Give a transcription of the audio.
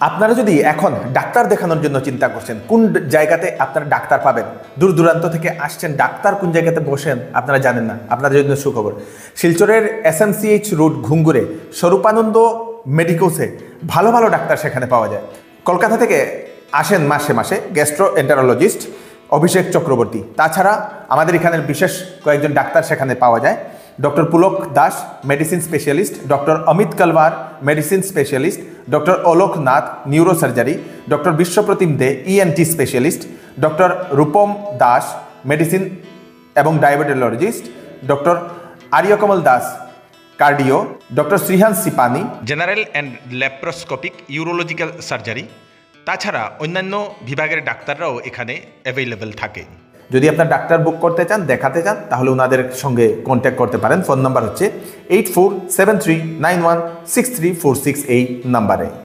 আপনারা যদি এখন ডাক্তার দেখানোর জন্য চিন্তা করছেন, কোন জায়গাতে আপনারা ডাক্তার পাবেন, দূর দূরান্ত থেকে আসছেন, ডাক্তার কোন জায়গাতে বসেন আপনারা জানেন না, আপনাদের জন্য সুখবর। শিলচরের SMCH রোড ঘুঙ্গুরে স্বরূপানন্দ মেডিকোসে ভালো ভালো ডাক্তার সেখানে পাওয়া যায়। কলকাতা থেকে আসেন মাসে মাসে গ্যাস্ট্রোএন্টারোলজিস্ট অভিষেক চক্রবর্তী। তাছাড়া আমাদের এখানের বিশেষ কয়েকজন ডাক্তার সেখানে পাওয়া যায়। Doctor Pulak Das medicine specialist, doctor Amit Kalwar medicine specialist, doctor Alok Nath neurosurgery, doctor Bishwapratim De ENT specialist, doctor Rupam Das medicine এবং diabetologist, doctor Aryakamal Das cardio, doctor Srihan Sipani general and laparoscopic urological surgery. তাছাড়া অন্যান্য বিভাগের ডাক্তাররাও এখানে অ্যাভেলেবেল থাকে। যদি আপনার ডাক্তার বুক করতে চান, দেখাতে চান, তাহলে ওনাদের সঙ্গে কন্ট্যাক্ট করতে পারেন। ফোন নাম্বার হচ্ছে 8473916346 এই নাম্বারে।